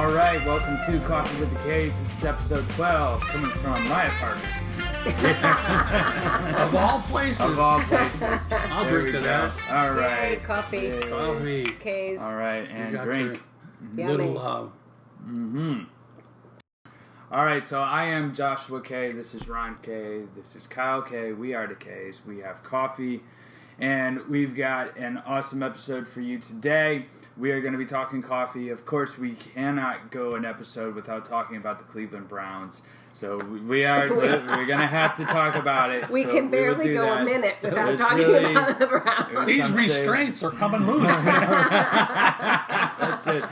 All right, welcome to Coffee with the Kays. This is episode 12, coming from my apartment. Of all places. Of all places. I'll drink to that. All right. Yay, coffee. Yay. Coffee. Kays. All right, and got drink. Little love. All right, so I am Joshua Kaye. This is Ron Kaye. This is Kyle Kaye. We are the Kays. We have coffee, and we've got an awesome episode for you today. We are going to be talking coffee. Of course, we cannot go an episode without talking about the Cleveland Browns. So we're going to have to talk about it. We so can barely go that. a minute without It's talking really, about the Browns. These restraints are coming loose. That's it.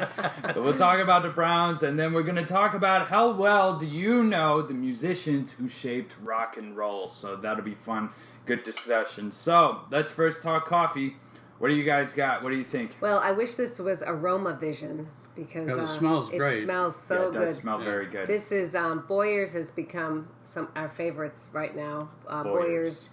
So we'll talk about the Browns, and then we're going to talk about how well do you know the musicians who shaped rock and roll. So that'll be fun. Good discussion. So let's first talk coffee. What do you guys got? What do you think? Well, I wish this was Aroma Vision because it smells great. It smells so it does good. smell very good. This is Boyer's has become our favorites right now. Boyer's,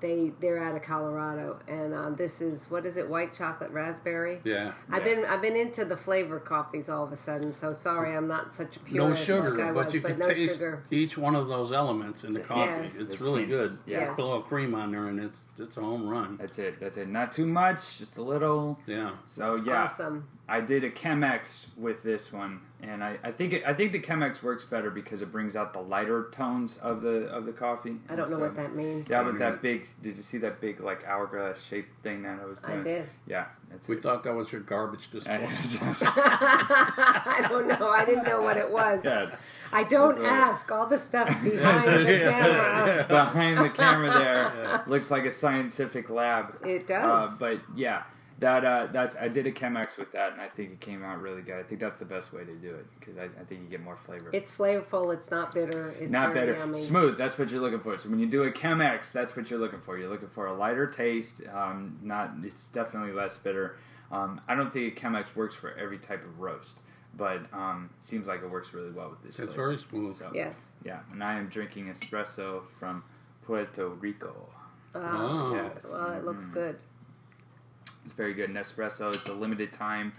they're out of Colorado, and this is what is it? White chocolate raspberry. Yeah. I've been into the flavored coffees all of a sudden. So sorry, I'm not such a purist. No sugar, like I but was, you can no taste sugar. each one of those elements in the coffee. Yes. It's This really means- good. yeah. Put a little cream on there, and it's a home run. That's it. Not too much, just a little. Yeah. So yeah, Awesome. I did a Chemex with this one, and I think the Chemex works better because it brings out the lighter tones of the coffee. I don't know what that means. That was that big. Did you see that big like hourglass shaped thing that I was doing? I did. Yeah, that's We it. thought that was your garbage disposal. I don't know. I didn't know what it was. Yeah. I don't That's ask. All the stuff behind the camera. Behind the camera there looks like a scientific lab. It does. But yeah, that's I did a Chemex with that, and I think it came out really good. I think that's the best way to do it because I think you get more flavor. It's flavorful. It's not bitter. It's Not very better. yummy. Smooth, that's what you're looking for. So when you do a Chemex, that's what you're looking for. You're looking for a lighter taste. It's definitely less bitter. I don't think a Chemex works for every type of roast, but seems like it works really well with this. It's flavor. very smooth. So, Yes. yeah, and I am drinking espresso from Puerto Rico. Oh. Yes. Well, it looks good. It's very good. Nespresso. It's a limited time.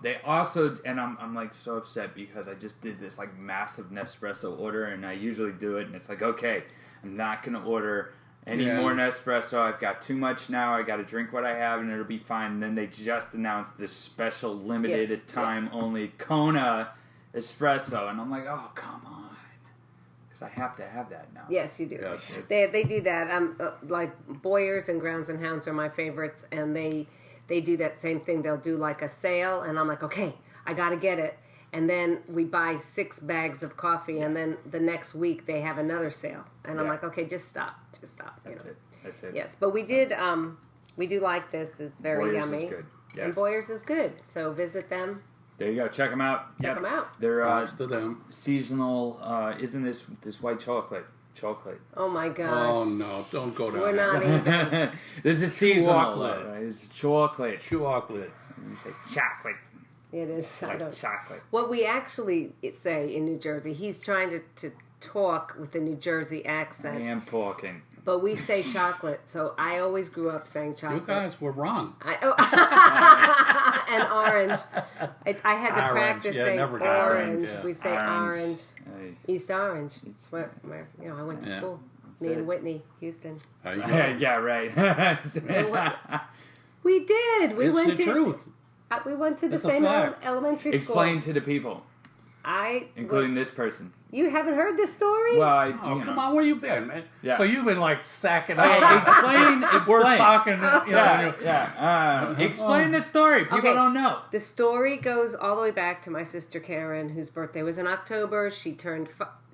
They also, and I'm like so upset because I just did this like massive Nespresso order, and I usually do it, and it's like, okay, I'm not gonna order any more Nespresso. I've got too much now. I got to drink what I have, and it'll be fine. And then they just announced this special limited time only Kona espresso, and I'm like, oh come on, because I have to have that now. Yes, you do. Yes. They do that. Like Boyers and Grounds and Hounds are my favorites, and they do that same thing. They'll do like a sale, and I'm like, okay, I got to get it. And then we buy 6 bags of coffee, and then the next week they have another sale. And I'm like, okay, just stop. That's it. Yes, but we do like this. It's very Boyers yummy. is good. Yes. And Boyers is good. So visit them. There you go. Check them out. Check them out. They're Props to them. seasonal. Isn't this white chocolate? Oh my gosh. Oh no! Don't go down. We're there. not even. This is seasonal. Chocolate. Right? It's chocolate. Chocolate. You say chocolate. It is. I Like don't. chocolate. What we actually say in New Jersey, he's trying to talk with a New Jersey I accent, am talking. but we say chocolate. So I always grew up saying You chocolate. guys were wrong. And orange. I had to Orange. practice Yeah, saying never got orange. orange, yeah. We say Orange. orange. East Orange. It's where I went to Yeah. school. Me and Whitney, Houston. There you go. Yeah, right. We did. We It's went the to. truth. We went to the It's a same fact. elementary school. Explain to the people, including this person. You haven't heard this story? Well, Oh, come on, where you been, man? Yeah. So you've been like sacking Hey, out. explain. We're talking, Yeah. Explain the story. People Okay. don't know. The story goes all the way back to my sister Karen, whose birthday was in October. She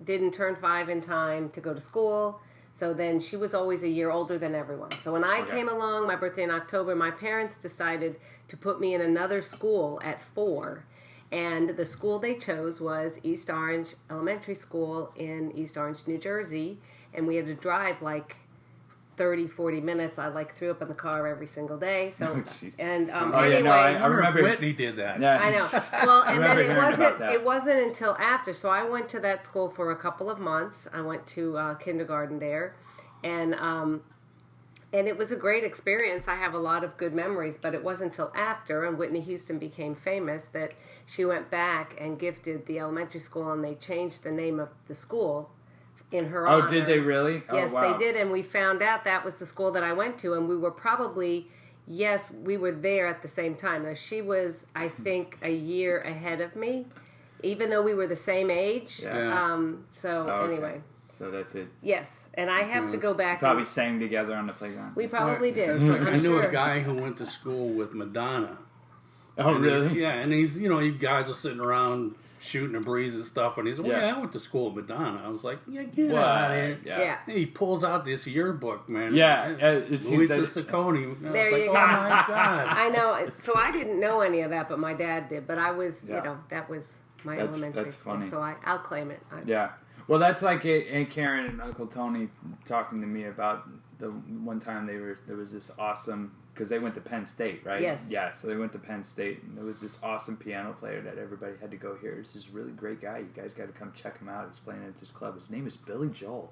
didn't turn 5 in time to go to school. So then she was always a year older than everyone. So when I came along, my birthday in October, my parents decided to put me in another school at 4. And the school they chose was East Orange Elementary School in East Orange, New Jersey. And we had to drive like 30, 40 minutes. I threw up in the car every single day. So, jeez. and Oh, anyway. yeah, no, I I remember remember. Whitney did that. Yeah. I know. Well, and then remember hearing about that. it wasn't until after. So I went to that school for a couple of months. I went to kindergarten there, and And it was a great experience. I have a lot of good memories, but it wasn't until after, and Whitney Houston became famous, that she went back and gifted the elementary school, and they changed the name of the school in her honor. Oh, did they really? Yes, oh, wow. they did, and we found out that was the school that I went to, and we were probably, yes, we were there at the same time. Now, she was, I think, a year ahead of me, even though we were the same age. Yeah. Anyway. So that's it. Yes, and I have to go back. Probably sang together on the playground. We probably did. It's like, I knew sure. a guy who went to school with Madonna. Oh, And really? And he's, you guys are sitting around shooting the breeze and stuff, and he's like, well, Yeah. yeah, I went to school with Madonna. I was like, yeah, get What? out of here. Yeah. And he pulls out this yearbook, man. Yeah, it's Luisa that- Ciccone. I was There like, you oh go. my God. I know. So I didn't know any of that, but my dad did. But I was, Yeah. that was my That's elementary school. funny. So I'll claim it. Yeah. Well, that's like Aunt Karen and Uncle Tony talking to me about the one time there was this awesome, because they went to Penn State, right? Yes. Yeah, so they went to Penn State, and there was this awesome piano player that everybody had to go hear. He's this really great guy. You guys got to come check him out. He's playing at this club. His name is Billy Joel.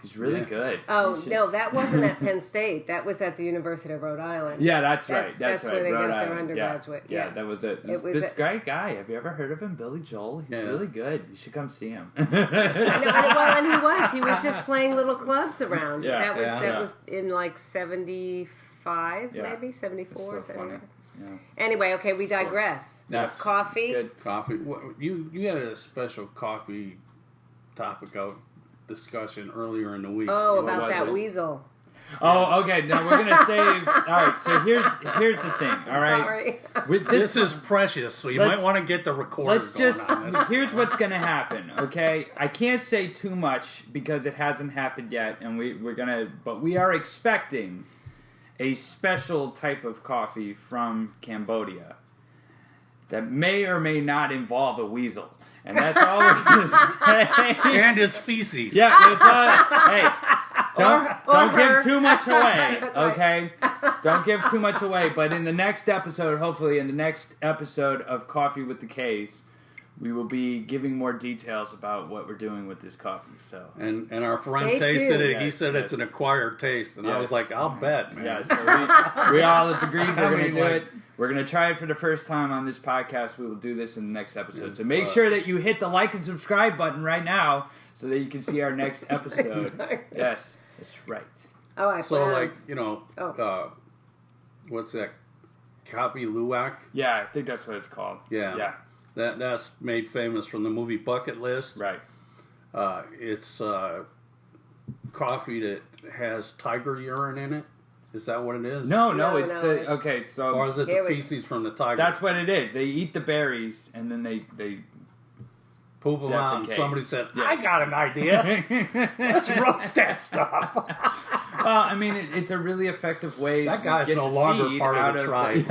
He's really good. Oh, You should- no, that wasn't at Penn State. That was at the University of Rhode Island. Yeah, that's right. That's right. where they Rhode got their Island. undergraduate. Yeah, that was it. It was This great guy. Have you ever heard of him, Billy Joel? He's Yeah. really good. You should come see him. I know, well, and he was just playing little clubs around. Yeah, That was in like 75, Yeah. maybe 74, It's so funny. 75. Yeah. Anyway, okay, we digress. Yes, Coffee. it's good. Coffee. You had a special coffee topic of discussion earlier in the week. Oh, What about was that it? weasel. Oh, okay. No, we're gonna save. All right. So here's the thing. All right. Sorry. With This is precious, so you Let's- might want to get the recorder Let's going just. on this. Here's what's gonna happen. Okay. I can't say too much because it hasn't happened yet, and we're gonna. But we are expecting a special type of coffee from Cambodia that may or may not involve a weasel. And that's all we're gonna say. And his feces. Yeah, it's hey, don't her. give too much away, That's right. okay? Don't give too much away. But in the next episode, hopefully in the next episode of Coffee with the K's, we will be giving more details about what we're doing with this coffee. So And our friend Stay tasted tuned. it. He Yes, said it's yes. an acquired taste, and I Yes. was like, "I'll bet, man." yeah, so we all have agreed we're I going to mean, do like- it. We're going to try it for the first time on this podcast. We will do this in the next episode. So Yes, make sure that you hit the like and subscribe button right now so that you can see our next episode. Sorry. Yes, that's right. Oh, I So, like, Oh. what's that? Coffee Luwak? Yeah, I think that's what it's called. Yeah. Yeah. That's made famous from the movie Bucket List. Right. It's coffee that has tiger urine in it. Is that what it is? No, No, it's no, the it's- okay. So Or is it Here the we- feces from the tiger? that's what it is. They eat the berries and then they Poop them out, and defecate. somebody said, Yes. I got an idea. Let's roast that stuff. Well, I mean, it's a really effective way. That to guy's get no the longer seed part of out the of tribe.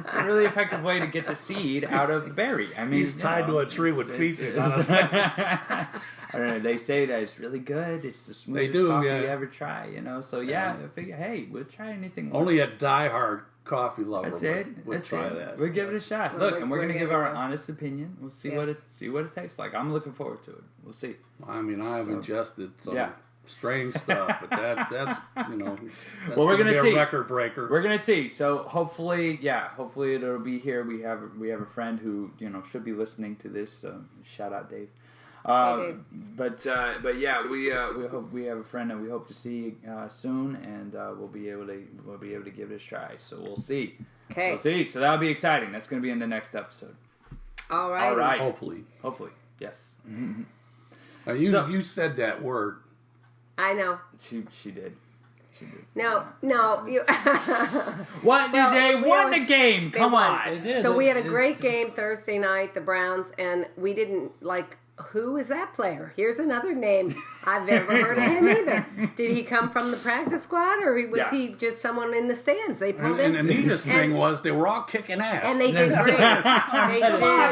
It's a really effective way to get the seed out of the berry. I mean, He's you tied know, to a tree with it's- feces it's- on his face. I don't know. They say that it's really good. It's the smoothest do, coffee yeah. you ever try. You know. So yeah, I figure, hey, we'll try anything. Only once. a diehard coffee lover That's would, it. would That's try it. that. We'll give it a shot. Well, Look, and we're we're gonna give gonna our go. honest opinion. We'll see Yes. what it tastes like. I'm looking forward to it. We'll see. I mean, I've So- ingested some Yeah. strange stuff, but that's that's Well, we're gonna be see. a record breaker. We're gonna see. So hopefully it'll be here. We have a friend who should be listening to this. So shout out Dave. Dave. But yeah, we hope we have a friend that we hope to see soon, and we'll be able to give it a try. So we'll see. Okay. We'll see. So that'll be exciting. That's gonna be in the next episode. All right. All right. Hopefully, Yes. you said that word. I know. She did. No. You. What Well, they we won had- the game? they Come won. on. They did. So we had a great It's- game Thursday night, the Browns, and we didn't who is that player? Here's another name. I've never heard of him either. Did he come from the practice squad, or was Yeah. he just someone in the stands? They pulled And him. the neatest and- thing was they were all kicking ass. And they did great. They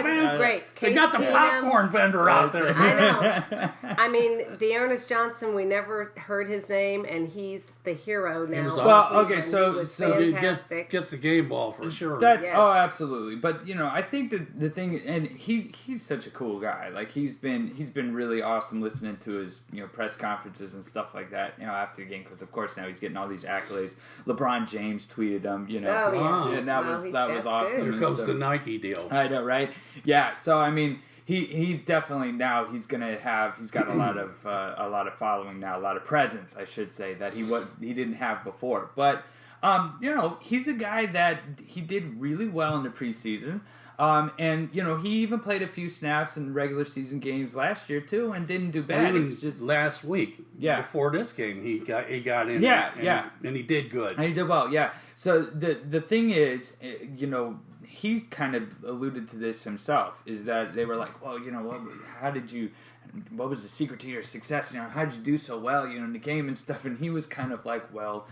did great. They Kase got the Keenum. popcorn vendor out there. I know. I mean, Dearness Johnson, we never heard his name, and he's the hero now. was Well, awesome. okay, And so- he was so He fantastic. gets the game ball for sure. That's Yes. absolutely. But I think that the thing, and he's such a cool guy. Like he's been really awesome listening to his press conferences and stuff like that after the game, because of course now he's getting all these accolades. LeBron James tweeted him, and that was awesome. Here comes the Nike deal. I know, right? Yeah. So I mean, he's definitely now he's got a lot of following now, a lot of presence, I should say, that he didn't have before. But he's a guy that he did really well in the preseason. And he even played a few snaps in regular season games last year too, and didn't do bad. Even just last week, before this game, he got in. And he did good. And he did well. Yeah. So the thing is, he kind of alluded to this himself. Is that they were like, well, what was the secret to your success? How did you do so well, in the game and stuff? And he was kind of like, well,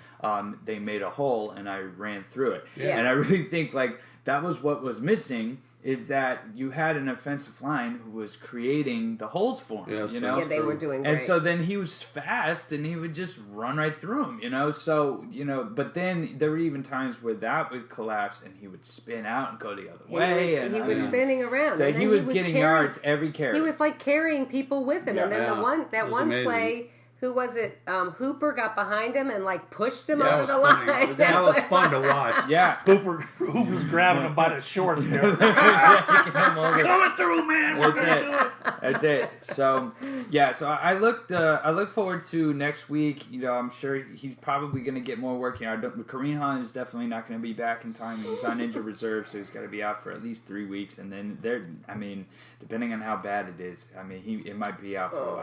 they made a hole and I ran through it. Yeah. And I really think that was what was missing, is that you had an offensive line who was creating the holes for him. Yeah, they were doing great. And so then he was fast and he would just run right through him, So, but then there were even times where that would collapse and he would spin out and go the other way. He was spinning around. So he was getting yards every carry. He was like carrying people with him. Yeah, and then that one amazing. Play... Who was it? Hooper got behind him and pushed him over the line. That was fun to watch. Yeah, Hooper's grabbing him by the shorts there. Coming through, man. That's it. So so I look forward to next week. I'm sure he's probably going to get more work. Kareem Hunt is definitely not going to be back in time. He's on injured reserve, so he's got to be out for at least 3 weeks. And then depending on how bad it is, it might be out for a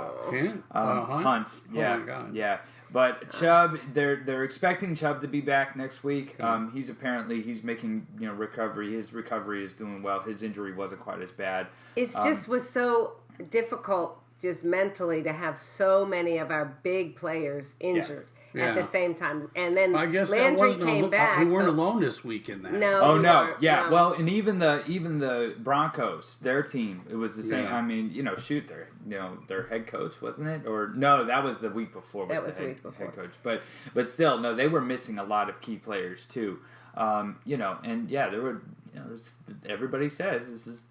while. Hunt. Yeah, oh my God. Yeah. But Chubb, they're expecting Chubb to be back next week. He's making recovery. His recovery is doing well. His injury wasn't quite as bad. It just was so difficult, just mentally, to have so many of our big players injured. At the same time, and then I guess Landry came back. We weren't alone this week in that. No. Oh no. Yeah. No. Well, and even the Broncos, their team, it was the same. Yeah. Their head coach, wasn't it? Or no, that was the week before. That was the week before. Head coach, but still, no, they were missing a lot of key players too. There were. Everybody says this is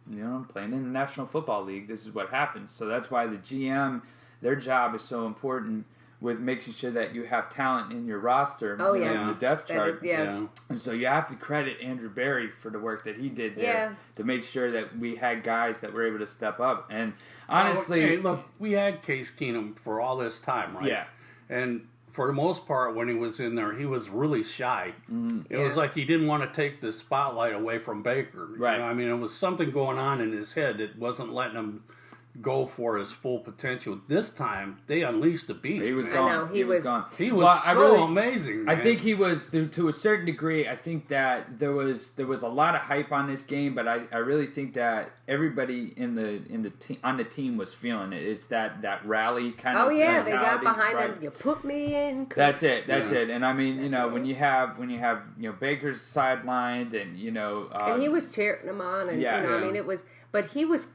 playing in the National Football League. This is what happens. So that's why the GM, their job is so important, with making sure that you have talent in your roster, in the depth chart. And so you have to credit Andrew Berry for the work that he did there to make sure that we had guys that were able to step up. And honestly... look, we had Kase Keenum for all this time, right? Yeah. And for the most part, when he was in there, he was really shy. It was like he didn't want to take the spotlight away from Baker. Right. It was something going on in his head that wasn't letting him go for his full potential. This time, they unleashed the beast. He was gone. He was gone. He was amazing. Man. I think he was, to a certain degree, I think that there was a lot of hype on this game, but I really think that everybody on the team was feeling it. It's that rally kind of mentality. They got behind him. You put me in, coach. That's it. And when you have Baker's sidelined and and he was cheering him on, and it was. But he was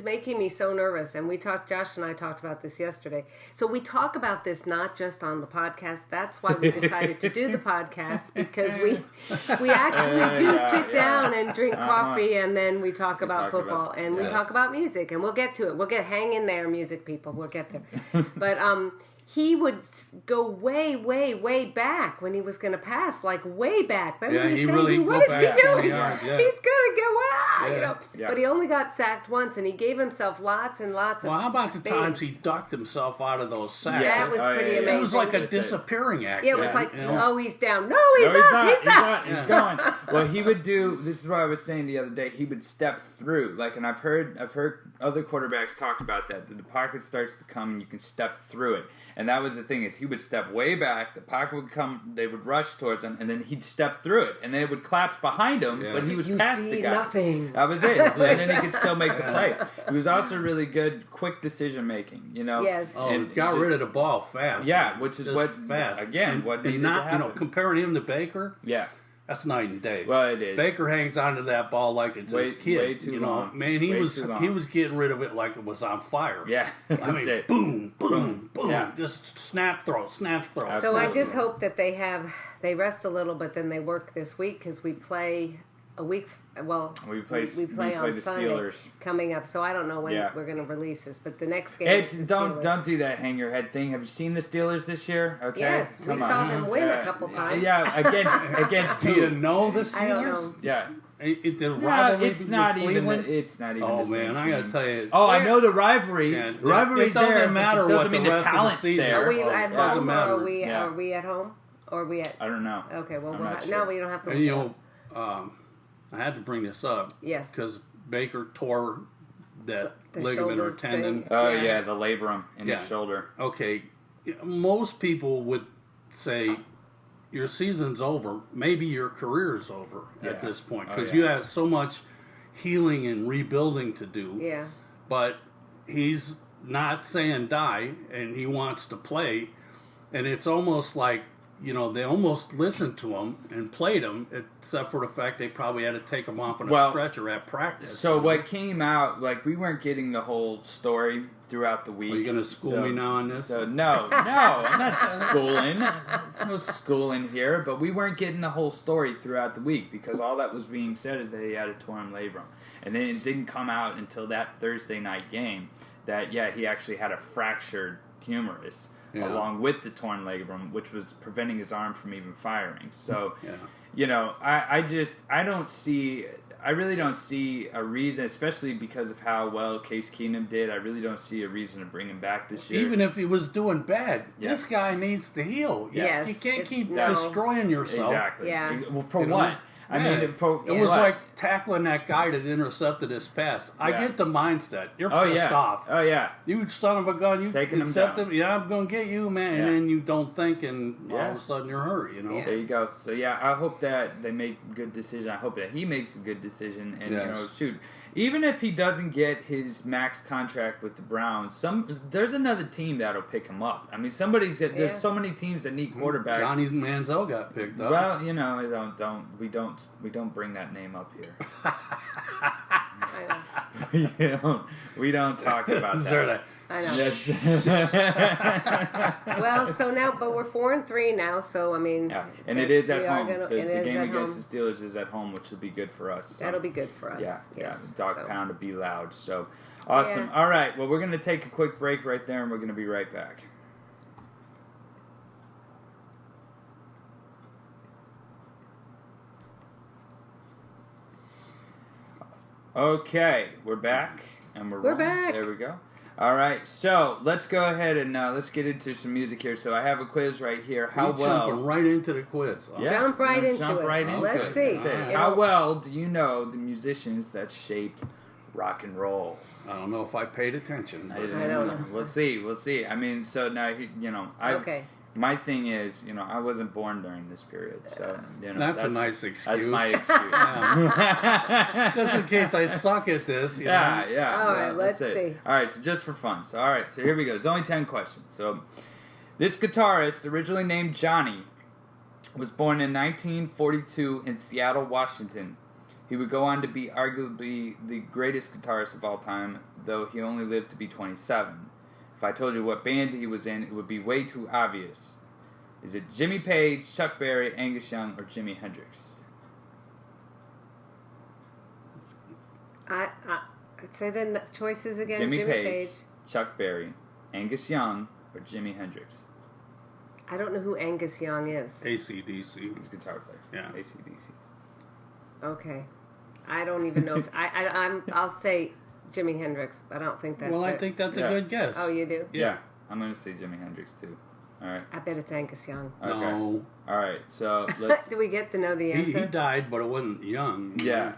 making me so nervous, and Josh and I talked about this yesterday. So we talk about this not just on the podcast. That's why we decided to do the podcast, because we actually do sit down and drink coffee, and then we talk about football, and we talk about music, and we'll get to it. Hang in there, music people. We'll get there. But he would go way, way, way back when he was going to pass, way back. Remember what is he doing? He's going to go But he only got sacked once, and he gave himself lots and lots of how about space. the times he ducked himself out of those sacks? Yeah, that was pretty amazing. It was like a disappearing act. Yeah, it was he's down. No, he's up. He's going. Well, he would do, this is what I was saying the other day, he would step through. And I've heard other quarterbacks talk about that the pocket starts to come, and you can step through it. And that was the thing, is he would step way back, the pocket would come, they would rush towards him, and then he'd step through it. And then it would collapse behind him, but he was past the guy. Nothing. That was it. And then he could still make the play. He was also really good, quick decision making, Yes. And got rid of the ball fast. Yeah, which is fast. Again, what needed to happen. Comparing him to Baker. Yeah. That's night and day. Well, it is. Baker hangs onto that ball like it's his kid. Way too long. Man, he was getting rid of it like it was on fire. Yeah, that's it. Boom, boom, boom. Yeah. Just snap throw. So I just hope that they rest a little, but then they work this week, because we play a week. Well, we play on the Sunday Steelers coming up, so I don't know when we're going to release this. But the next game is the don't Steelers. do that hang your head thing. Have you seen the Steelers this year? Okay, yes, we saw them win a couple times. Yeah, against Do you know the Steelers? I don't know. Yeah. It's not even. It's not even. Oh the same man, team. I gotta tell you. Oh, I know the rivalry. Yeah, the rivalry's it doesn't there. matter It doesn't what mean the the rest of the talent's season there. Are we Oh, at doesn't home, or matter. are we at home, or are we at? I don't know. Okay, well, I'm not sure. no, we don't have to. And, you know, I had to bring this up. Yes. Because Baker tore that the ligament or shoulder tendon. thing. Oh Yeah. yeah, the labrum in his Yeah. shoulder. Okay, most people would say your season's over. Maybe your career's over at this point because you have so much healing and rebuilding to do. Yeah. But he's not saying die, and he wants to play. And it's almost like, you know, they almost listened to him and played him, except for the fact they probably had to take him off on a stretcher at practice. So what came out, like, we weren't getting the whole story throughout the week. Are you going to school me now on this? So no, I'm not schooling. There's no schooling here, but we weren't getting the whole story throughout the week because all that was being said is that he had a torn labrum. And then it didn't come out until that Thursday night game that, he actually had a fractured humerus. Yeah. Along with the torn labrum, which was preventing his arm from even firing. So, you know, I really don't see a reason, especially because of how well Kase Keenum did. I really don't see a reason to bring him back this year. Even if he was doing bad, this guy needs to heal. Yes, you can't keep no. destroying yourself. Exactly. Yeah. Well, for You what? know? I mean, It for was what? like tackling that guy that intercepted his pass. I get the mindset. You're pissed off. Oh, yeah. You son of a gun. You Taking him accept down. him. Yeah, I'm going to get you, man. Yeah. And then you don't think, and all of a sudden you're hurt, you know? Yeah. There you go. So, I hope that they make a good decision. I hope that he makes a good decision. And, you know, shoot, even if he doesn't get his max contract with the Browns, there's another team that'll pick him up. I mean, there's so many teams that need quarterbacks. Johnny Manziel got picked up. Well, you know, we don't bring that name up here. we don't talk about that. I know. Yes. Well, so now, but we're 4-3 now, so I mean, and it is at home. The The game against the Steelers is at home, which will be good for us. So. That'll be good for us. Yes, Dog pound to be loud. So awesome. Yeah. All right, well, we're going to take a quick break right there, and we're going to be right back. Okay, we're back, and we're back. There we go. All right, so let's go ahead and let's get into some music here. So I have a quiz right here. Jumping right into the quiz. Jump right into it. Let's see. How well do you know the musicians that shaped rock and roll? I don't know if I paid attention. I don't know. We'll see. I mean, so now okay. My thing is, I wasn't born during this period, so that's a nice excuse. That's my excuse. Just in case I suck at this. Yeah. All right, let's see. All right, so just for fun. So all right, so here we go. There's only 10 questions. So this guitarist, originally named Johnny, was born in 1942 in Seattle, Washington. He would go on to be arguably the greatest guitarist of all time, though he only lived to be 27. If I told you what band he was in, it would be way too obvious. Is it Jimmy Page, Chuck Berry, Angus Young, or Jimi Hendrix? I'd say the choices again. Jimmy Page, Chuck Berry, Angus Young, or Jimi Hendrix? I don't know who Angus Young is. AC/DC. He's a guitar player. Yeah. AC/DC. Okay. I don't even know if... I'll say... Jimi Hendrix, but I don't think that's I think that's a good guess. Oh, you do? Yeah. I'm going to say Jimi Hendrix, too. All right. I bet it's Angus Young. Okay. No. All right, so let's... Do we get to know the answer? He died, but it wasn't young. Yeah.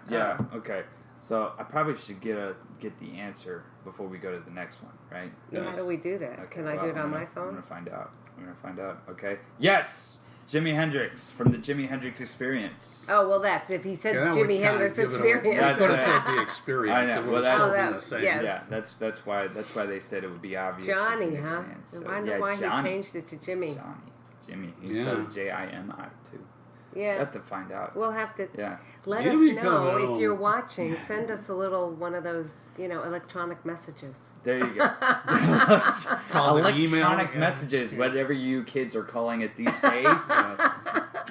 Okay. So I probably should get the answer before we go to the next one, right? Yeah, how do we do that? Okay, Can I do it on my phone? I'm going to find out. Okay. Yes! Jimi Hendrix from the Jimi Hendrix Experience. Oh, well, that's if he said Jimi Hendrix Experience. I could have said the Experience. I know. Well, that's the same. Yes. Yeah, that's why they said it would be obvious. Johnny, huh? So, I wonder why he changed it to Jimmy. Jimmy. He spelled Jimi too. Yeah. We'll have to find out. We'll have to. Yeah. Let us know if you're watching. Send us a little one of those, electronic messages. There you go. Electronic messages, whatever you kids are calling it these days.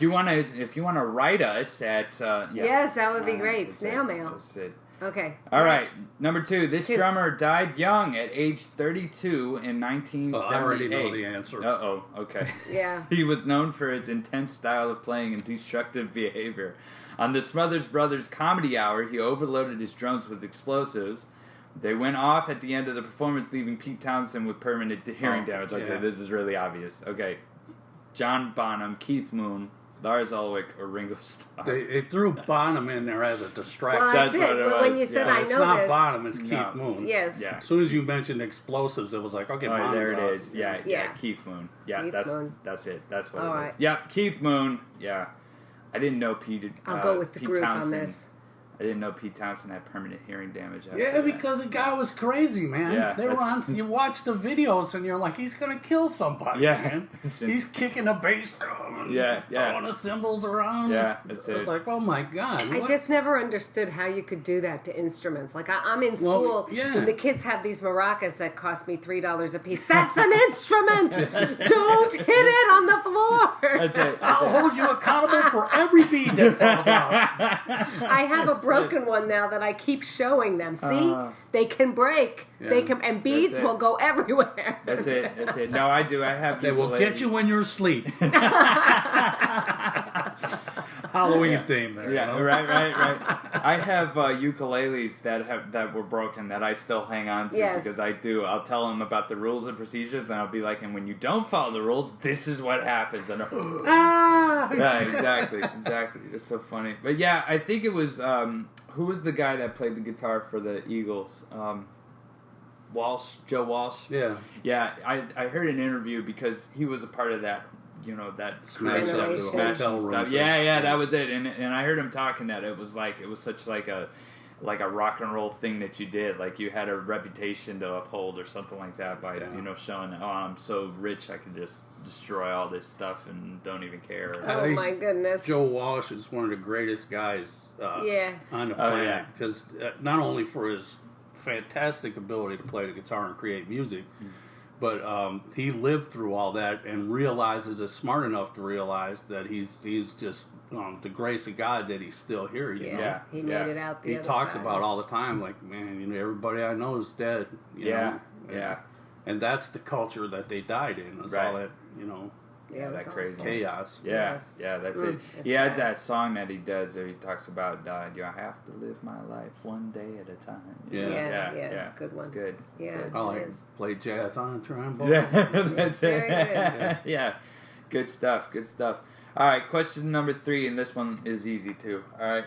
if you wanna write us at Yes, that would be great. That's Snail it. mail. That's it. Okay. All right, next. number 2. This drummer died young at age 32 in 1978. I already know the answer. Uh-oh, okay. Yeah. He was known for his intense style of playing and destructive behavior. On the Smothers Brothers Comedy Hour, he overloaded his drums with explosives. They went off at the end of the performance, leaving Pete Townsend with permanent hearing damage. Okay, this is really obvious. Okay, John Bonham, Keith Moon, Lars Ulrich, or Ringo Starr. They threw Bonham in there as a distraction. Well, That's that's what it. it But was. when you said Yeah. I It's know not this. Bonham, it's Keith No. Moon. Yes. Yeah. As soon as you mentioned explosives, it was like, okay, Oh, Bonham's there it out. is. Yeah, Yeah. Keith Moon. Yeah, Keith Moon. that's it. That's what All it right. is. Yep, Keith Moon. Yeah. I didn't know Pete. I'll go with the Pete group Townsend. on this. I didn't know Pete Townsend had permanent hearing damage. After Yeah, that. because the guy was crazy, man. Yeah, They were on. You watch the videos and you're like, he's gonna kill somebody. Yeah. Man. He's kicking the bass drum and Yeah, yeah. throwing the cymbals around. Yeah, that's it. It's like, oh my god. I what? just never understood how you could do that to instruments. Like I'm in school, yeah. and the kids have these maracas that cost me $3 a piece. That's an instrument. Don't hit it on the floor. That's it. I'll hold you accountable for every bead that falls out. I have a broken one now that I keep showing them. See, they can break. They can, and beads it. will go everywhere. That's it. That's it. No, I do. I have. They will get you when you're asleep. Halloween theme there. Yeah, you know? right. I have ukuleles that were broken that I still hang on to Yes. because I do. I'll tell them about the rules and procedures, and I'll be like, and when you don't follow the rules, this is what happens. And yeah, exactly. It's so funny. But yeah, I think it was who was the guy that played the guitar for the Eagles? Walsh, Joe Walsh. Yeah. Yeah, I heard an interview because he was a part of that, that Smash Up to the Smash hotel and room stuff. thing. Yeah, that was it. And I heard him talking that it was such like a rock and roll thing that you did. Like you had a reputation to uphold or something like that by showing that, oh, I'm so rich I can just destroy all this stuff and don't even care. Oh my goodness. Joe Walsh is one of the greatest guys on the Oh, planet yeah. because not only for his fantastic ability to play the guitar and create music, but he lived through all that and is smart enough to realize that he's just the grace of God that he's still here. You know? Yeah. He made it out the He other talks side. about all the time, like, man, everybody I know is dead. You know? And that's the culture that they died in. Is all that, Yeah, it was that crazy chaos. Yeah, Yes. yeah, that's it. It's He has sad. that song that he does where he talks about, I have to live my life one day at a time. Yeah. It's a good one. It's good. Yeah, Good. I like it is. play jazz on a trombone. Yeah, that's It's very it. Yeah, good stuff. All right, question number 3, and this one is easy too. All right,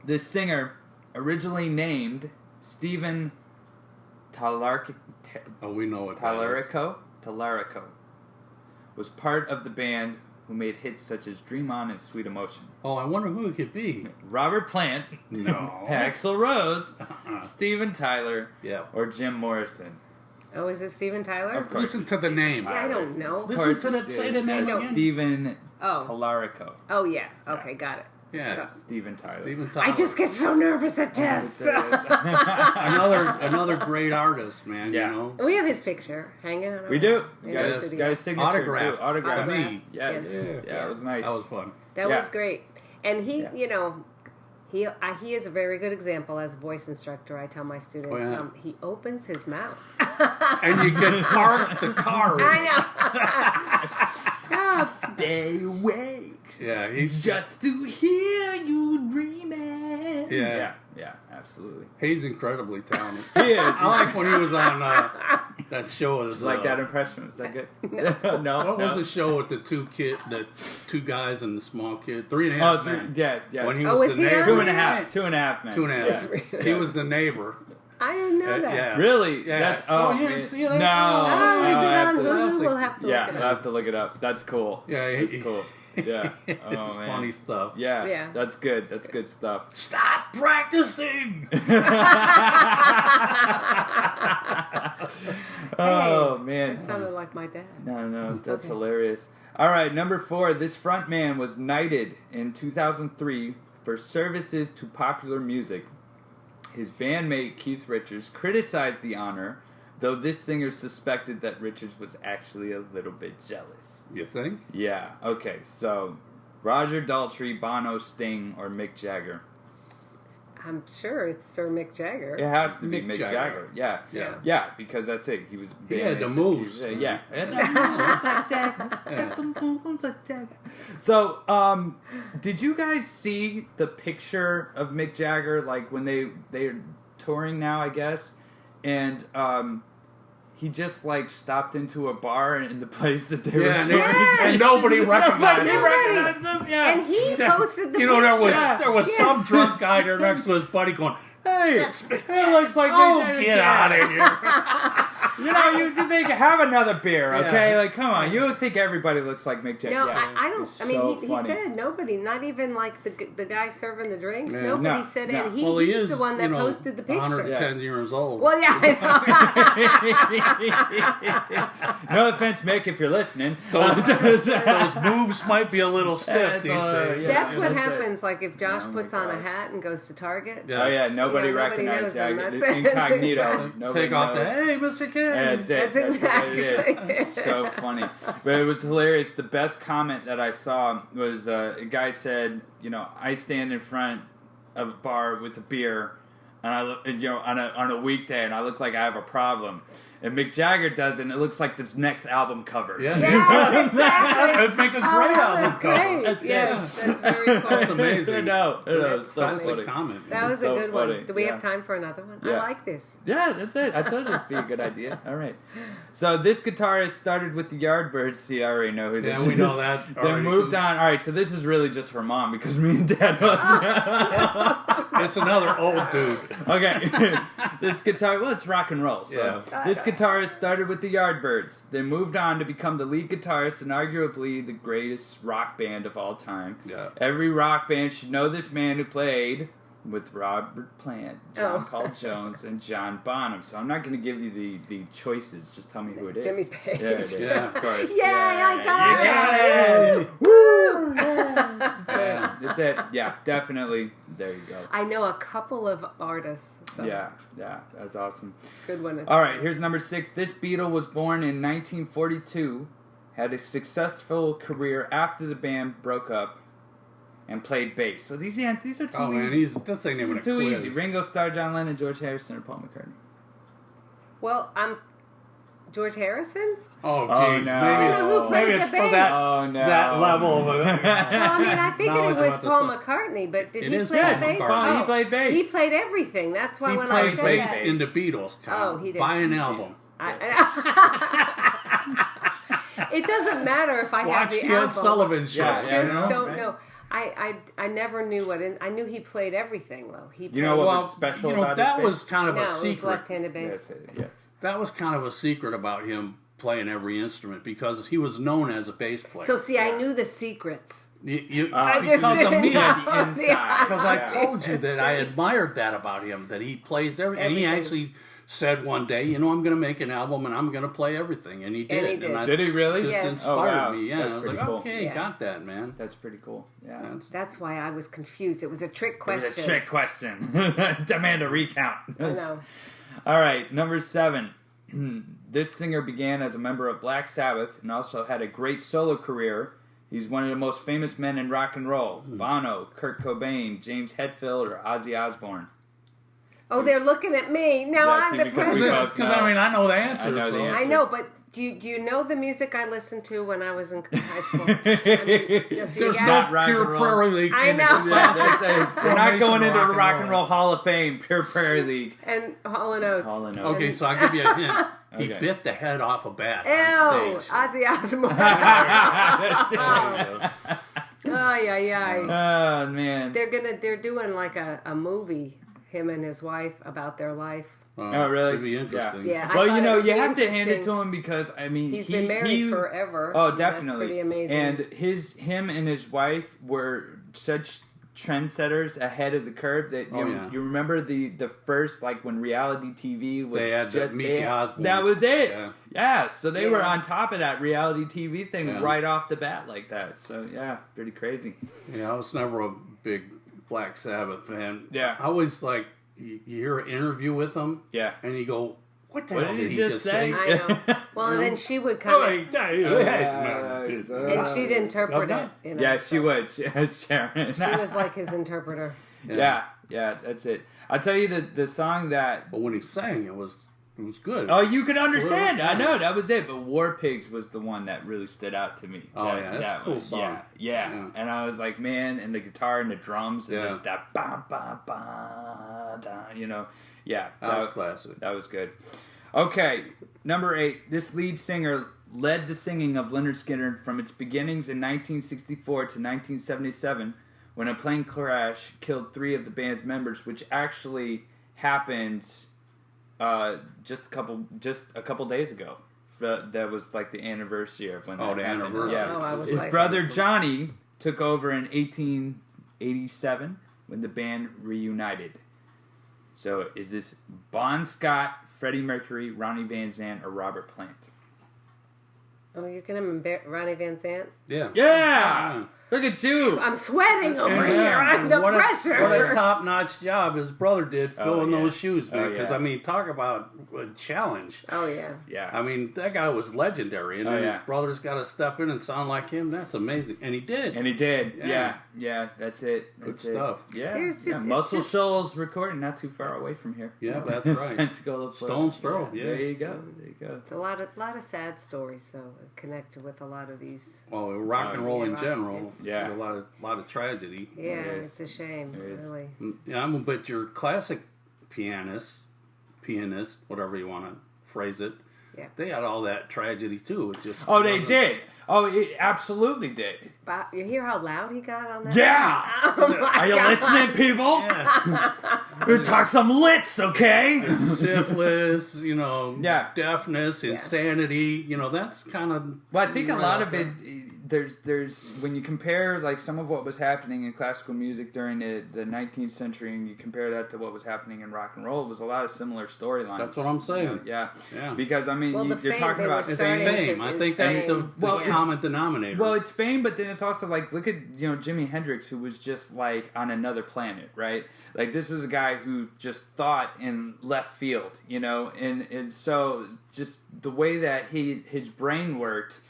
this singer, originally named Stephen Oh, we know what that is. Tallarico, was part of the band who made hits such as Dream On and Sweet Emotion. Oh, I wonder who it could be. Robert Plant, No. Axl Rose, Steven Tyler, Yeah. or Jim Morrison. Oh, is it Steven Tyler? Of course. Listen to the name. I don't know. Of Listen course to the- it's- say the it's name again. Stephen Oh. Tallarico. Oh, yeah. Okay, got it. Yeah. So- Steven Tyler. Steven Tyler. I just get so nervous at tests. another great artist, man. Yeah. You know. We have his picture hanging on our We do. in our Guys, studio. signature Autographed. too. Autographed. To me. Yes. Yes. Yeah, it was nice. That was fun. That Yeah. was great. And he, Yeah. he is a very good example as a voice instructor. I tell my students, Oh, yeah. he opens his mouth. And you can park the car. I know. Stay awake. Yeah, he's Just to hear you dreaming. Yeah. Yeah, absolutely. he's incredibly talented. He is. I like when he was on that show. Is Like that impression. Was that good? No. What was the show with the two guys and the small kid? 3.5 men. Yeah. When he Oh, was is the he on neighbor. Two and a half men. 2.5. Really? He was the neighbor. I didn't know that. Yeah. Really? Yeah. That's Oh, you didn't see that? No. Oh, is it I have on to- Hulu? We'll have to Yeah, look it I'll up. have to look it up. That's cool. Yeah, That's cool. Yeah. it's Oh, man. funny stuff. Yeah. Yeah. That's good. That's good stuff. Stop practicing. Oh, man. That sounded like my dad. No, that's Okay. hilarious. All right, number 4. This front man was knighted in 2003 for services to popular music. His bandmate Keith Richards criticized the honor, though this singer suspected that Richards was actually a little bit jealous. You think? Yeah. Okay. So Roger Daltrey, Bono, Sting, or Mick Jagger? I'm sure it's Sir Mick Jagger. It has to be Mick Mick Jagger. Jagger. Yeah, because that's it. He was He had the moves. Yeah. So, did you guys see the picture of Mick Jagger, like when they're touring now, I guess, and he just like stopped into a bar in the place that they were touring, and nobody recognized them. Yeah, and he posted the You know, picture. there was some drunk guy there next to his buddy going, "Hey, it looks like oh, Mick Jagger. get out of here!" You know, you think have another beer, okay? Yeah. Like, come on, you would think everybody looks like Mick Jagger. No, Yeah, I don't. I mean, he funny. said nobody, not even like the guy serving the drinks. Yeah. Nobody No, said no. it. Well, He's the one that posted the picture. 110 years old. Well, yeah, I know. No offense, Mick, if you're listening. Those moves might be a little stiff these days. Yeah, That's what that's it. happens. Like if Josh Oh my puts on a gosh. hat and goes to Target. Yeah. Oh yeah, nobody Yeah, nobody recognizes knows him, that. that's it. Incognito. Nobody Take off the, knows. "Hey, Mr. Kid." That's it. That's exactly what it is. It's so funny. But it was hilarious. The best comment that I saw was a guy said, you know, I stand in front of a bar with a beer, and I look, you know, on a weekday, and I look like I have a problem. And Mick Jagger does it, and it looks like this next album cover. Yeah. Yeah, exactly. It'd make a great that album was cover. great. That's it. Yes, that's very cool. That's amazing. No, That's it's so funny. That's funny. a comment. That was so a good funny. one. Do we Yeah. have time for another one? Yeah. I like this. Yeah, that's it. I told you this would be a good idea. All right. So this guitarist started with the Yardbirds. See, I already know who this is. Yeah, we know that. Then already, moved too. on. All right, so this is really just for Mom because me and Dad. It's another old dude. Okay. This guitar, well, it's rock and roll. So Yeah. this guitarist started with the Yardbirds, then moved on to become the lead guitarist and arguably the greatest rock band of all time. Yeah. Every rock band should know this man who played with Robert Plant, John Paul Jones, and John Bonham. So I'm not going to give you the choices. Just tell me who it is. Jimmy Page. Yeah, it is. Yeah. Of course. Yay, I got You got it. it. Woo! Yeah, that's it. Yeah, definitely. There you go. I know a couple of artists. So Yeah, that's awesome. it's a good one. All right, here's number 6. This Beatle was born in 1942, had a successful career after the band broke up, and played bass. So these are too Oh man, easy. this ain't even a Too quiz. easy. Ringo Starr, John Lennon, George Harrison, or Paul McCartney. Well, I'm George Harrison. Oh Oh, jeez, no. Who played maybe it's the for bass? that Oh no, that level of Well, I mean, I figured Knowledge it was about the Paul song. McCartney, but did It he is play Paul the bass? McCartney. He played bass. He played everything. That's why He when I played said bass that, in the Beatles. Oh, he did. Buy an album. It doesn't matter if I have Watch the the Ed album. Sullivan show. Yeah, Just you know, don't right? know. I never knew what. I knew he played everything though. He You know played- what was special you know, about that his was bass? kind of No, a it was secret. left-handed bass. Yes. That was kind of a secret about him playing every instrument because he was known as a bass player. So see, I knew the secrets. I just because of didn't me, know the inside. because Yeah. I told you that I admired that about him, that he plays everything. And he Everything. actually said one day, you know, I'm going to make an album and I'm going to play everything. And he did. And he did. I- Did he really? Just Yes. inspired Oh, wow. me. Yeah, That's I was pretty like, cool. okay, Yeah. got that, man. That's pretty cool. Yeah. That's why I was confused. It was a trick It was question. a trick question. Demand a recount. I know. All right, number 7. This singer began as a member of Black Sabbath and also had a great solo career. He's one of the most famous men in rock and roll. Bono, Kurt Cobain, James Hetfield, or Ozzy Osbourne. Oh, they're looking at me now. Yeah, I'm see, the because we person. both Because, I mean, I know the answer. I know the so- answer. I know, but do you know the music I listened to when I was in high school? I mean, you know, so you There's got- not rock pure and roll. Prairie League. I in the know. Yeah, that's it. We're not going into the Rock Rock and Roll Hall of Fame, Pure Prairie League. and Hall and Oates. Hall and Oates. Okay, so I'll give you a hint. He Okay. bit the head off a bat Ew, on stage. Ozzy Osbourne. That's it. Ay, ay, ay. Oh, man. They're doing like a movie, him and his wife, about their life. Oh, really? Should be interesting. Yeah. I Well, thought you it know, would you be have to hand it interesting. to him because, I mean, He's been married forever. Oh, and definitely. That's pretty amazing. And him and his wife were such trendsetters ahead of the curve that you remember the first, like when reality TV was They had the Meet the Osbournes. that was it. Yeah. Yeah, so they were Yeah. on top of that reality TV thing Yeah. right off the bat like that. So yeah, pretty crazy. Yeah, I was never a big Black Sabbath fan. Yeah. I always like, you hear an interview with him, Yeah. and you go, what the hell did did he he just just say? say? I know. Well, and then she would come in, and she'd interpret it. You know, Yeah, she would. Sharon. She was like his interpreter. Yeah, that's it. I'll tell you the song that. But when he sang, it was good. Oh, you can understand. Well, I know that was it. But War Pigs was the one that really stood out to me. Oh, that's a cool song. Yeah. And I was like, man, and the guitar and the drums and just that ba ba ba da, you know. Yeah, that was classic. That was good. Okay, number 8. This lead singer led the singing of Lynyrd Skynyrd from its beginnings in 1964 to 1977, when a plane crash killed 3 of the band's members, which actually happened just a couple days ago. That was like the anniversary of when that happened. Anniversary. Yeah. Oh, I was His like, brother Johnny took over in 1887 when the band reunited. So is this Bon Scott, Freddie Mercury, Ronnie Van Zant, or Robert Plant? Oh, you're gonna Ronnie Van Zant? Yeah! Look at you! I'm sweating over here. I'm the pressure. What a top-notch job his brother did filling those shoes, man. Because, I mean, talk about a challenge. Oh, yeah. Yeah. I mean, that guy was legendary. And then his brother's got to step in and sound like him. That's amazing. And he did. Yeah, that's it. Good stuff. Yeah. There's just, Muscle Shoals recording not too far away from here. Yeah, that's right. Pensacola, Stone's Throw. Yeah. There you go. It's a lot of sad stories, though, connected with a lot of these. Well, rock and roll in general. Yeah. There's a lot of tragedy. Yeah, it's a shame, really. Yeah, but your classic pianist, whatever you want to phrase it, they had all that tragedy too. It just they did. Oh, it absolutely did. But you hear how loud he got on that? Yeah. Oh my Are you God. listening, people? Yeah. We talk some lits, okay? Syphilis, deafness, insanity, that's kind of. Well, I think a lot of it. There's when you compare like some of what was happening in classical music during the 19th century and you compare that to what was happening in rock and roll, it was a lot of similar storylines. That's what I'm saying. Yeah. Because I mean, you're talking about fame. I think that's the common denominator. Well, it's fame, but then it's also like look at Jimi Hendrix, who was just like on another planet, right? Like this was a guy who just thought in left field, and so just the way that his brain worked.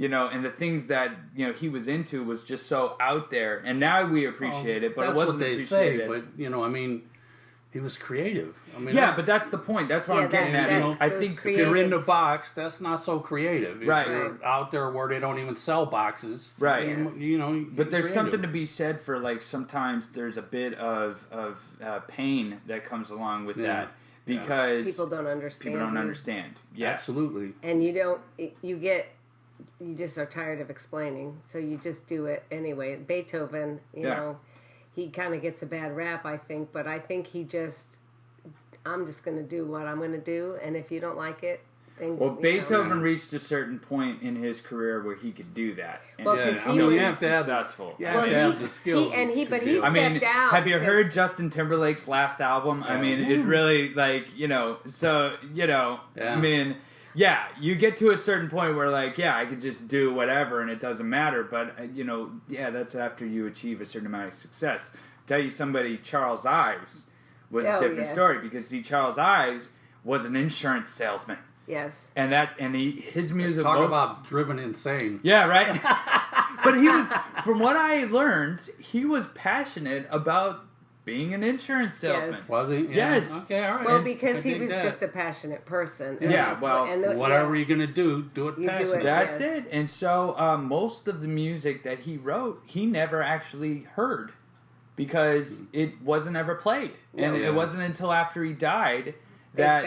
And the things that he was into was just so out there, and now we appreciate it, but it wasn't appreciated. But I mean, he was creative. I mean, but that's the point. That's what I'm getting at. I think if you're in the box, that's not so creative. If right. you're out there where they don't even sell boxes, right? But there's creative. something to be said for like sometimes there's a bit of pain that comes along with that. Because people don't understand. Yeah, absolutely. And you just are tired of explaining, so you just do it anyway. Beethoven, he kind of gets a bad rap, I think, but I think I'm just going to do what I'm going to do, and if you don't like it, then... Well, Beethoven reached a certain point in his career where he could do that. And because he was successful. You have to have the skills. But he stepped out. Have you heard Justin Timberlake's last album? I mean, it really, I mean... Yeah, you get to a certain point where, I could just do whatever and it doesn't matter. But, that's after you achieve a certain amount of success. Tell you somebody, Charles Ives, was a different story. Because, Charles Ives was an insurance salesman. Yes. And his music... Talk about driven insane. Yeah, right? But he was, from what I learned, he was passionate about... being an insurance salesman. Yes. Was he? Yeah. Yes. Okay, all right. Well, because he was just a passionate person. Whatever you're going to do it passionately. That's it. And so most of the music that he wrote, he never actually heard because it wasn't ever played. And it wasn't until after he died that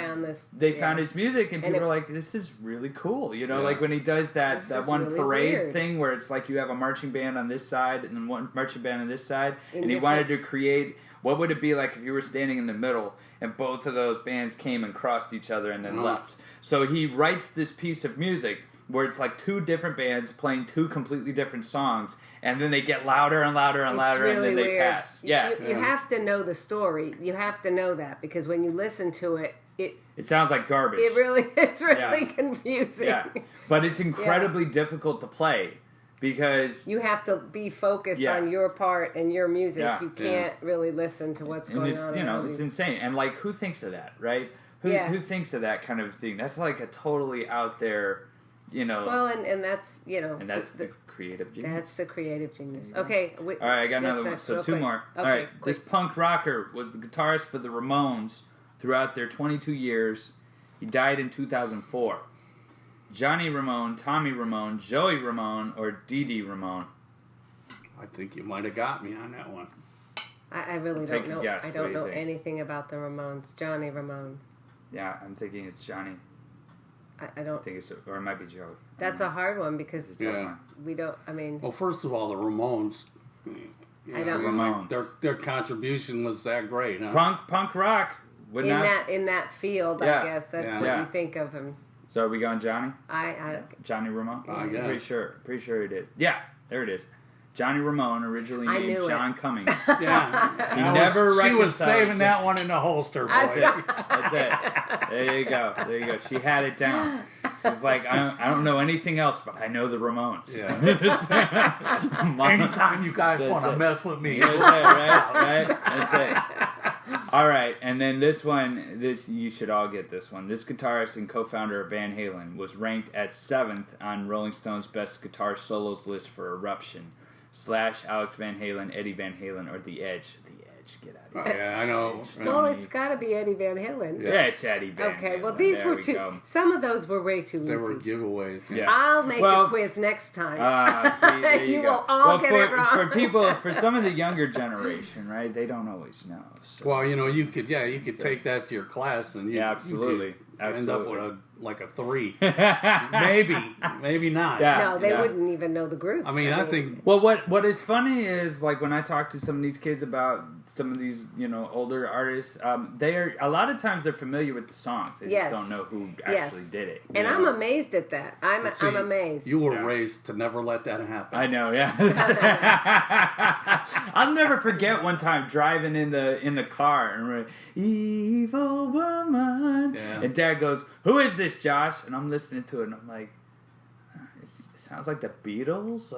they found his music and people were like, this is really cool. Like when he does that one really parade thing where it's like you have a marching band on this side and then one marching band on this side. And he wanted to create... What would it be like if you were standing in the middle and both of those bands came and crossed each other and then left? So he writes this piece of music where it's like two different bands playing two completely different songs, and then they get louder and louder and louder, really and then they weird. pass. Yeah, you have to know the story. You have to know that because when you listen to it, it sounds like garbage. It's really confusing. Yeah, but it's incredibly difficult to play. Because you have to be focused on your part and your music. You can't really listen to what's going on. It's insane. And who thinks of that, right? Who thinks of that kind of thing? That's like a totally out there, Well, and that's And that's the creative genius. That's the creative genius. Okay. All right, I got another one. So two more. Okay, All right, quick. this punk rocker was the guitarist for the Ramones throughout their 22 years. He died in 2004. Johnny Ramone, Tommy Ramone, Joey Ramone, or Dee Dee Ramone? I think you might have got me on that one. I really Take don't a know. guess. I What don't do you know think? anything about the Ramones. Johnny Ramone. Yeah, I'm thinking it's Johnny. I don't. I think it's, or it might be Joey. That's a hard one because It's a tough one. we don't. I mean, Well, first of all, the Ramones. I don't- The Ramones. Their contribution was that great, huh? Punk rock. Would in not. that field, Yeah. I guess that's Yeah. what Yeah. you think of him. So are we going Johnny? Johnny Ramone? I guess. Pretty sure it is. Yeah, there it is. Johnny Ramone, originally I named knew John Cummings. Yeah. He never She was reconciled saving it. that one in the holster, boy. That's right. That's it. There you go. She had it down. She's like, I don't know anything else, but I know the Ramones. Yeah. Anytime you guys That's want to it. mess with me. That's it, right? That's it. All right, and then this you should all get this one. This guitarist and co-founder of Van Halen was ranked at 7th on Rolling Stone's Best Guitar Solos list for Eruption. / Alex Van Halen, Eddie Van Halen, or The Edge. The Edge, get out of here. Yeah, I know. Well, it's got to be Eddie Van Halen. Yeah, it's Eddie Van Halen. Okay. Well, these There were we too. go. Some of those were way too They easy. were giveaways. Yeah. I'll make Well, a quiz next time. See, there you, You go. will all get for, it wrong. for some of the younger generation, right? They don't always know. So. Well, you could take that to your class and you, Yeah, absolutely. you could end up with a 3. Yeah. maybe not. No, they wouldn't even know the groups. I mean, I think Well, what is funny is like when I talk to some of these kids about some of these older artists, they are a lot of times they're familiar with the songs. They Yes. just don't know who actually did it. And I'm amazed at that. I'm amazed. you were Yeah. raised to never let that happen. I know, yeah. I'll never forget one time driving in the car and we're evil woman, Yeah. and Dad goes, "Who is this, Josh?" And I'm listening to it and I'm like, it sounds like the Beatles,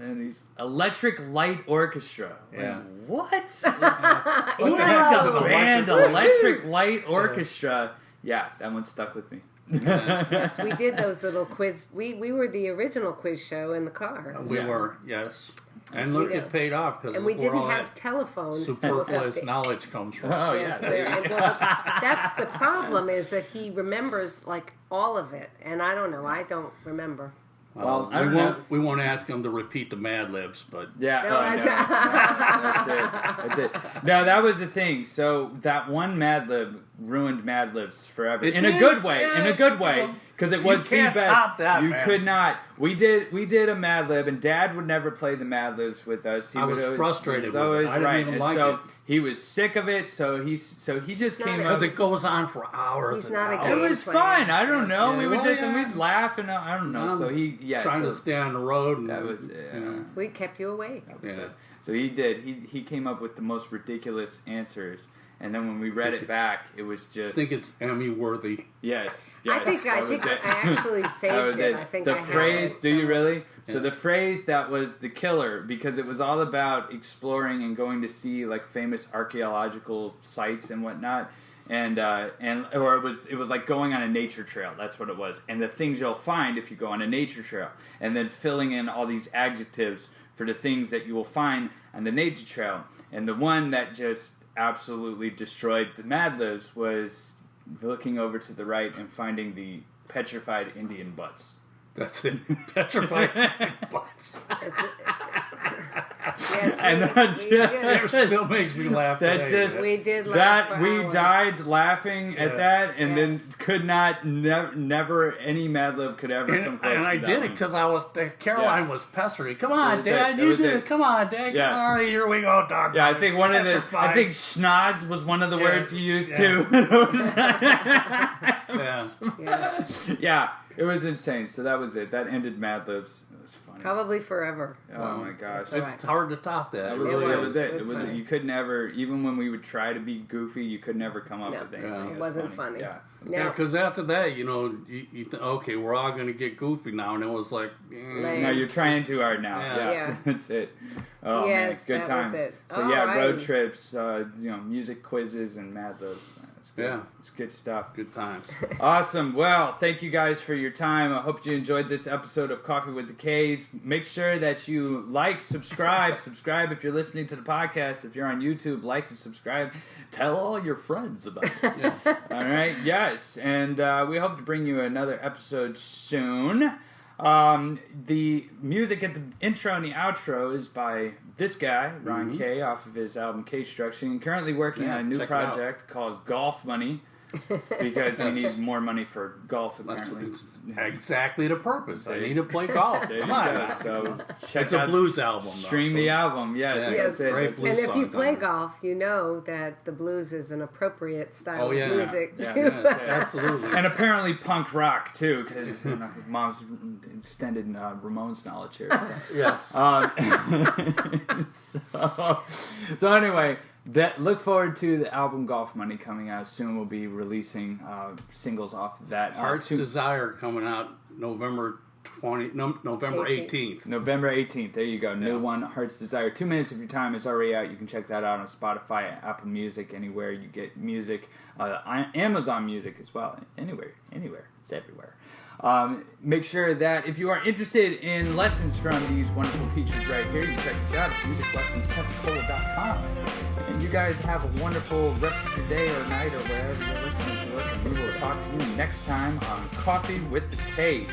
and he's Electric Light Orchestra. I'm Yeah. like, what? What the heck does an Band electric- Electric Light Orchestra. Yeah, that one stuck with me. Yes, we did those little quiz. We were the original quiz show in the car. We Yeah. were, yes. And look, it paid off because And we didn't have telephones. to look up superfluous the- knowledge comes from. Oh Yes, yeah, there you and go. well, that's the problem is that he remembers like all of it, and I don't know. I don't remember. Well, I don't know. We won't ask him to repeat the Mad Libs, but Yeah, No, that's it. No, that was the thing. So that one Mad Lib ruined Mad Libs forever It in a did, good way. yeah. In a good way, because it was You can't the best. top that, you man. could not. We did a Mad Lib, and Dad would never play the Mad Libs with us. I would was always, frustrated He was with it. always I didn't right. even And like so it. he was sick of it. So he just not came a- up. because it goes on for hours. He's and not a hours. It game was player. fine. I don't Yes. know. Yeah, We would well, just yeah. and we'd laugh and I don't know. So he trying to so stay on the road. And, that was We kept you awake. That was Yeah. it. So he did. He came up with the most ridiculous answers, and then when we read it back, it was just I think it's Emmy worthy. yes. I think that I was it. actually That saved was it. it. I think The I have phrase, it do you somewhere. really? So Yeah. the phrase that was the killer because it was all about exploring and going to see like famous archaeological sites and whatnot. And or it was like going on a nature trail. That's what it was. And the things you'll find if you go on a nature trail, and then filling in all these adjectives for the things that you will find on the nature trail. And the one that just absolutely destroyed the Mad Libs was looking over to the right and finding the petrified Indian butts. That's it. Petrified butts. Yes, And that we just- It still makes me laugh. That today. just we did laugh that for we hours. died laughing at Yeah. that, and then Yes. could not never any Mad Lib could ever come And, close. and to I that did it one. because Caroline Yeah. was pestering. Come That on, was Dad, it. you That do was it. it. Come on, Dad. Yeah. All right, here we go, dog. Yeah, I think one of the Petrified. I think schnoz was one of the Yeah. words you used Yeah. too. Yeah. Yes. Yeah, it was insane. So that was it. That ended Mad Libs. It was funny. Probably forever. Oh my gosh. That's all It's hard to top that. That It was, was. it was it. It was funny. You could never, even when we would try to be goofy, you could never come up No. with anything. Yeah. that It was wasn't funny. Yeah. Yeah, Now, because after that, you think, okay, we're all going to get goofy now. And it was like, Lame. No, you're trying too hard now. Yeah. Yeah, Yeah. that's it. Oh Yes, man, good that was times. it. So yeah, Alrighty. road trips, music quizzes, and Mad Libs. That's good. Yeah. It's good stuff. Good times. Awesome. Well, thank you guys for your time. I hope you enjoyed this episode of Coffee with the Kays. Make sure that you like, subscribe. Subscribe if you're listening to the podcast. If you're on YouTube, like and subscribe. Tell all your friends about it. Yes. All right. Yes. And we hope to bring you another episode soon. The music at the intro and the outro is by this guy, Ron Kaye, off of his album Case Structure, and currently working on a new project called Golf Money, because we need more money for golf, apparently. That's exactly the purpose. I need to play golf. Come on. So check It's a blues album, though. Stream the album, yes. Yeah, That's it. great blues And if you songs play on it. golf, you know that the blues is an appropriate style of music Yeah, too. yeah, that's it. Absolutely. And apparently punk rock, too, because Mom's extended Ramones knowledge here. So. Yes. So anyway, look forward to the album Golf Money coming out soon. We'll be releasing singles off of that. Heart's Desire coming out November 18th. November 18th. There you go. New one, Heart's Desire. 2 minutes of your time is already out. You can check that out on Spotify, Apple Music, anywhere you get music. Amazon Music as well. Anywhere. It's everywhere. Make sure that if you are interested in lessons from these wonderful teachers right here, you can check us out at musiclessonspensacola.com. And you guys have a wonderful rest of your day or night or wherever you're listening to us. And we will talk to you next time on Coffee with the Kays.